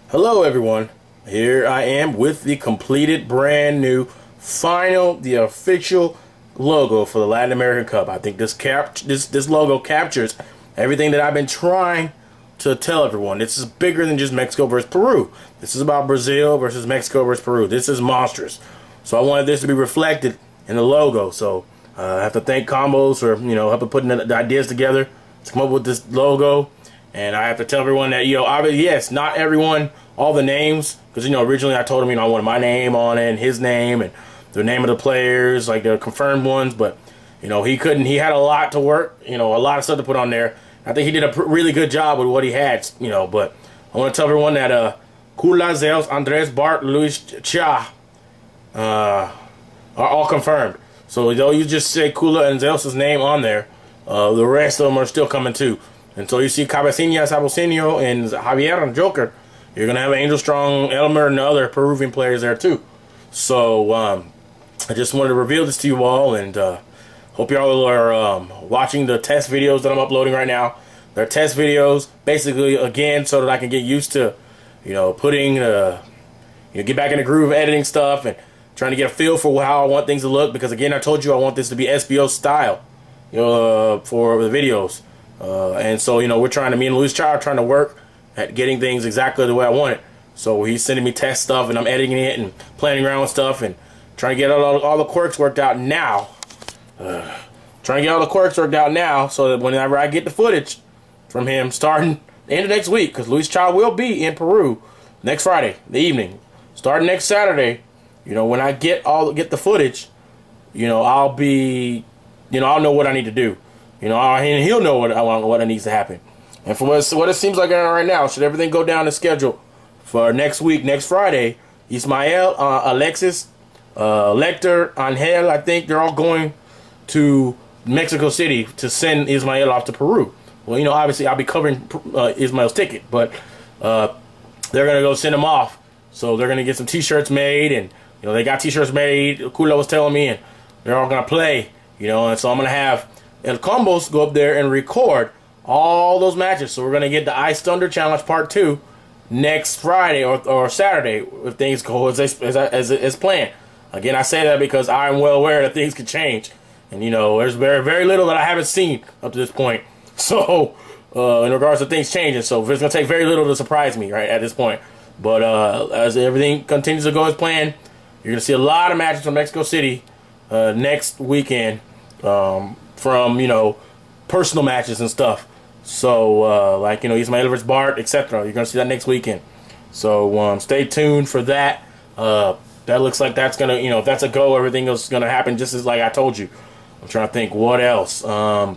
Hello everyone, here I am with the completed brand new the official logo for the Latin American Cup. I think this logo captures everything that I've been trying to tell everyone. This is bigger than just Mexico versus Peru. This is about Brazil versus Mexico versus Peru. This is monstrous. So I wanted this to be reflected in the logo. So I have to thank Combos for helping putting the ideas together to come up with this logo. And I have to tell everyone that, obviously, yes, not everyone, all the names, because, originally I told him, I wanted my name on it and his name and the name of the players, like the confirmed ones, but, he couldn't, he had a lot to work, a lot of stuff to put on there. I think he did a really good job with what he had, but I want to tell everyone that Kula, Zels, Andres, Bart, Luis, Cha are all confirmed. So though you just say Kula and Zels' name on there, the rest of them are still coming too. And so you see Cabecilla, Sabocinio, and Javier and Joker. You're going to have Angel Strong, Elmer, and other Peruvian players there too. So I just wanted to reveal this to you all, and hope y'all are watching the test videos that I'm uploading right now. They're test videos, basically, again, so that I can get used to, putting, get back in the groove of editing stuff and trying to get a feel for how I want things to look. Because, again, I told you I want this to be SBO style, for the videos. And so, we're trying to, me and Luis Char are trying to work at getting things exactly the way I want it. So he's sending me test stuff, and I'm editing it and playing around with stuff and trying to get all the quirks worked out now. So that whenever I get the footage from him starting the end of next week, because Luis Char will be in Peru next Friday, the evening. Starting next Saturday, when I get the footage, I'll be, I'll know what I need to do. And he'll know what needs to happen. And from what it seems like right now, should everything go down the schedule for next week, next Friday, Ismael, Alexis, Lecter, Angel, I think they're all going to Mexico City to send Ismael off to Peru. Well, obviously I'll be covering Ismael's ticket, but they're going to go send him off. So they're going to get some T-shirts made, and they got T-shirts made. Kula was telling me, and they're all going to play. And so I'm going to have El Combos go up there and record all those matches. So we're going to get the Ice Thunder Challenge Part 2 next Friday or Saturday if things go as planned. Again, I say that because I'm well aware that things could change. And, there's very, very little that I haven't seen up to this point. So, in regards to things changing. So it's going to take very little to surprise me right at this point. But as everything continues to go as planned, you're going to see a lot of matches from Mexico City next weekend. From personal matches and stuff. So like Ismael versus Bart, etc. You're gonna see that next weekend. So stay tuned for that. That looks like that's gonna if that's a go, everything is gonna happen just as like I told you. I'm trying to think what else. I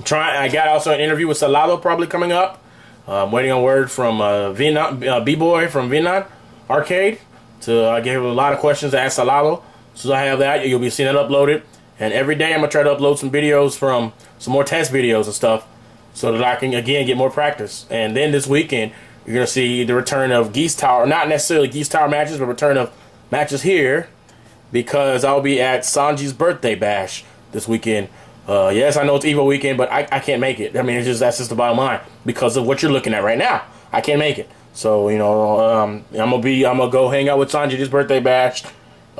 got also an interview with Salado probably coming up. I'm waiting on word from B-Boy from Vietnam Arcade. I gave him a lot of questions to ask Salado. So I have that. You'll be seeing it uploaded. And every day I'm going to try to upload some videos from some more test videos and stuff so that I can, again, get more practice. And then this weekend, you're going to see the return of Geese Tower. Not necessarily Geese Tower matches, but return of matches because I'll be at Sanji's birthday bash this weekend. Yes, I know it's Evo weekend, but I can't make it. I mean, that's just the bottom line because of what you're looking at right now. I can't make it. So, I'm going to go hang out with Sanji's birthday bash.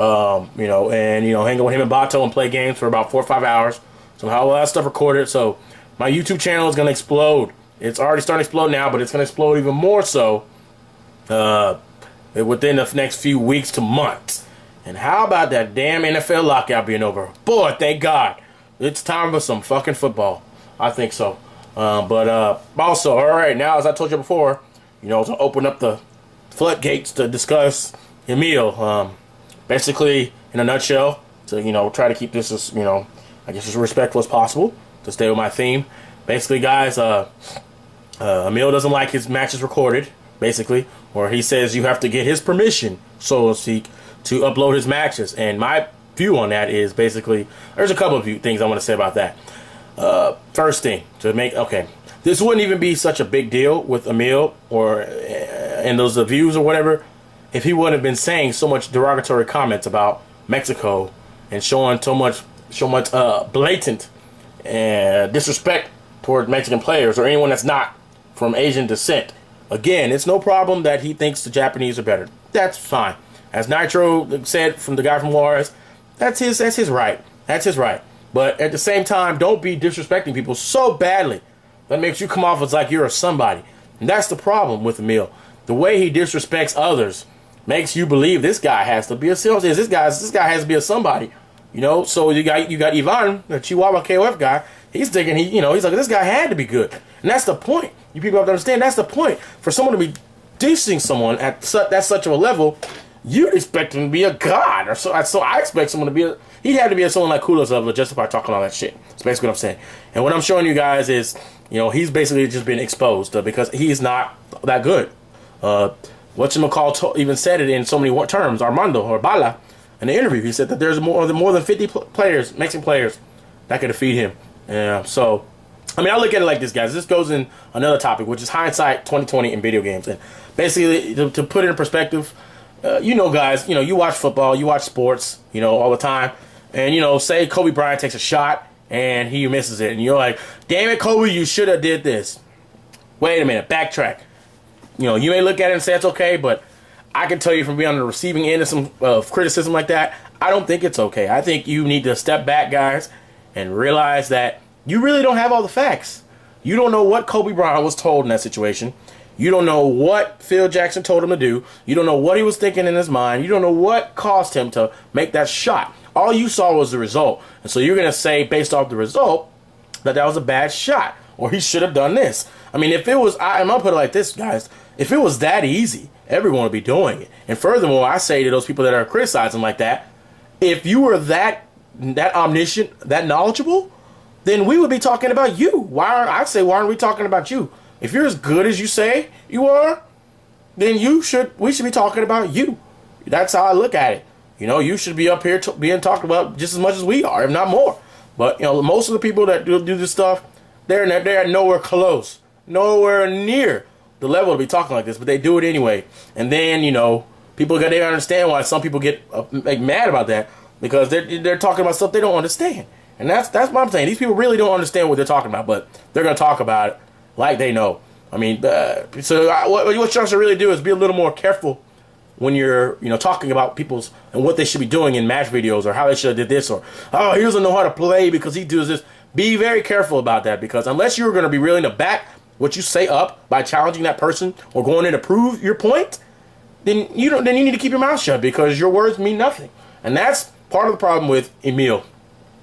And hang out with him and Bato and play games for about 4 or 5 hours. So how all that stuff recorded. So my YouTube channel is gonna explode. It's already starting to explode now, but it's gonna explode even more so within the next few weeks to months. And how about that damn NFL lockout being over? Boy, thank God. It's time for some fucking football. I think so. But also, all right, now as I told you before, to open up the floodgates to discuss Emil. Basically, in a nutshell, to try to keep this as, I guess as respectful as possible, to stay with my theme. Basically, guys, Emil doesn't like his matches recorded, basically, or he says you have to get his permission, so to speak, to upload his matches. And my view on that is basically, there's a couple of things I want to say about that. First thing, this wouldn't even be such a big deal with Emil or and those views or whatever, if he wouldn't have been saying so much derogatory comments about Mexico and showing so much blatant disrespect toward Mexican players or anyone that's not from Asian descent. Again, it's no problem that he thinks the Japanese are better. That's fine. As Nitro said from the guy from Juarez, that's his right. That's his right. But at the same time, don't be disrespecting people so badly that makes you come off as like you're a somebody. And that's the problem with Emil. The way he disrespects others makes you believe this guy has to be a sales. This guy has to be a somebody. You know, so you got Ivan, the Chihuahua KOF guy. He's thinking he's like, this guy had to be good. And that's the point. You people have to understand, that's the point. For someone to be dissing someone at such of a level, you'd expect him to be a god. So I expect someone to be he'd have to be someone like Kulos level to justify talking all that shit. That's basically what I'm saying. And what I'm showing you guys is, he's basically just been exposed because he's not that good. Whatchamacall even said it in so many terms, Armando or Bala, in the interview. He said that there's more than 50 players, Mexican players, that could defeat him. So, I mean, I look at it like this, guys. This goes in another topic, which is hindsight 2020 in video games. And basically, to put it in perspective, guys, you watch football, you watch sports, all the time. And, say Kobe Bryant takes a shot and he misses it. And you're like, damn it, Kobe, you should have did this. Wait a minute, backtrack. You may look at it and say it's okay, but I can tell you from being on the receiving end of some criticism like that, I don't think it's okay. I think you need to step back, guys, and realize that you really don't have all the facts. You don't know what Kobe Bryant was told in that situation. You don't know what Phil Jackson told him to do. You don't know what he was thinking in his mind. You don't know what caused him to make that shot. All you saw was the result. And so you're going to say, based off the result, that was a bad shot. Or he should have done this. I mean, if it was, I'm going to put it like this, guys. If it was that easy, everyone would be doing it. And furthermore, I say to those people that are criticizing like that, if you were that omniscient, that knowledgeable, then we would be talking about you. Why aren't we talking about you? If you're as good as you say you are, then we should be talking about you. That's how I look at it. You should be up here being talked about just as much as we are, if not more. But most of the people that do this stuff, they're nowhere close, nowhere near the level to be talking like this. But they do it anyway. And then people they understand why some people get mad about that, because they're talking about stuff they don't understand. And that's what I'm saying. These people really don't understand what they're talking about, but they're going to talk about it like they know. I mean, what you should really do is be a little more careful when you're, talking about people's and what they should be doing in match videos, or how they should have did this, or, oh, he doesn't know how to play because he does this. Be very careful about that, because unless you're going to be willing to back what you say up by challenging that person or going in to prove your point, then you need to keep your mouth shut, because your words mean nothing. And that's part of the problem with Emil.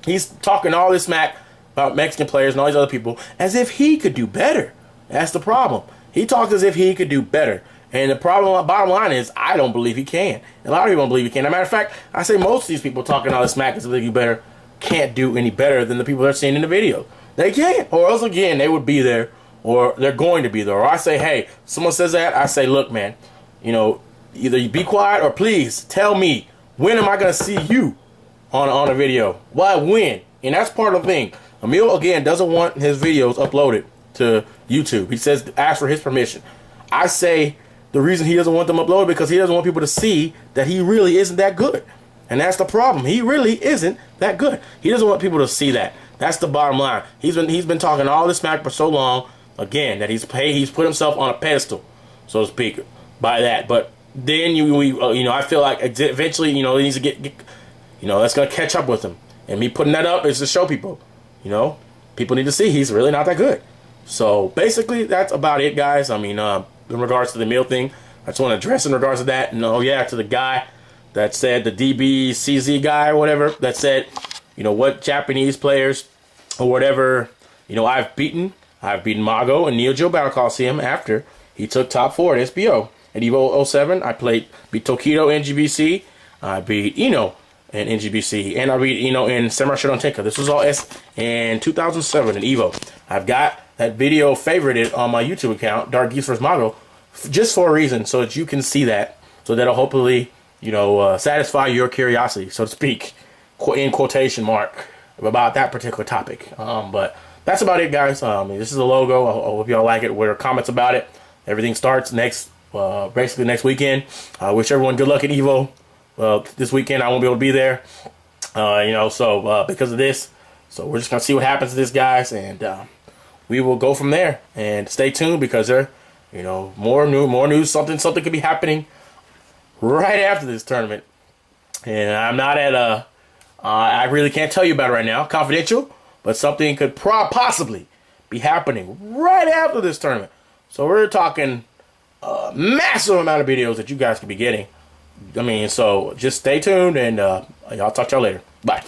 He's talking all this smack about Mexican players and all these other people as if he could do better. That's the problem. He talks as if he could do better. And the bottom line is, I don't believe he can. And a lot of people don't believe he can. As a matter of fact, I say most of these people talking all this smack as if they do better can't do any better than the people they're seeing in the video. They can't. Or else, again, they would be there, or they're going to be there. Or I say, hey, someone says that, I say, look, man, either you be quiet or please tell me, when am I going to see you on a video? Why? When? And that's part of the thing. Emil, again, doesn't want his videos uploaded to YouTube. He says ask for his permission. I say the reason he doesn't want them uploaded because he doesn't want people to see that he really isn't that good. And that's the problem. He really isn't that good. He doesn't want people to see that. That's the bottom line. He's been talking all this smack for so long, again, that he's put himself on a pedestal, so to speak, by that. But then I feel like eventually, he needs to get that's gonna catch up with him. And me putting that up is to show people, people need to see he's really not that good. So basically, that's about it, guys. I mean, in regards to the Emil thing, I just want to address in regards to that. And to the guy that said, the DBCZ guy or whatever, that said, what Japanese players or whatever, I've beaten Mago and Neo Geo Battle Coliseum after he took top 4 at SBO. At EVO 07, I beat Tokido in GBC. I beat Eno in NGBC, and I beat Eno in Samurai Shodown Tenka. This was all in 2007 in EVO. I've got that video favorited on my YouTube account, Dark Geese vs. Mago, just for a reason, so that you can see that, so that'll hopefully, satisfy your curiosity, so to speak, in quotation mark, about that particular topic. But that's about it, guys. This is the logo. I hope y'all like it. What are comments about it? Everything starts basically next weekend. I wish everyone good luck at EVO. This weekend I won't be able to be there, because of this. So we're just going to see what happens to this, guys, and we will go from there. And stay tuned, because You know, more news. Something could be happening right after this tournament. And I'm not at I really can't tell you about it right now, confidential. But something could possibly be happening right after this tournament. So we're talking a massive amount of videos that you guys could be getting. I mean, so just stay tuned, and I'll talk to y'all later. Bye.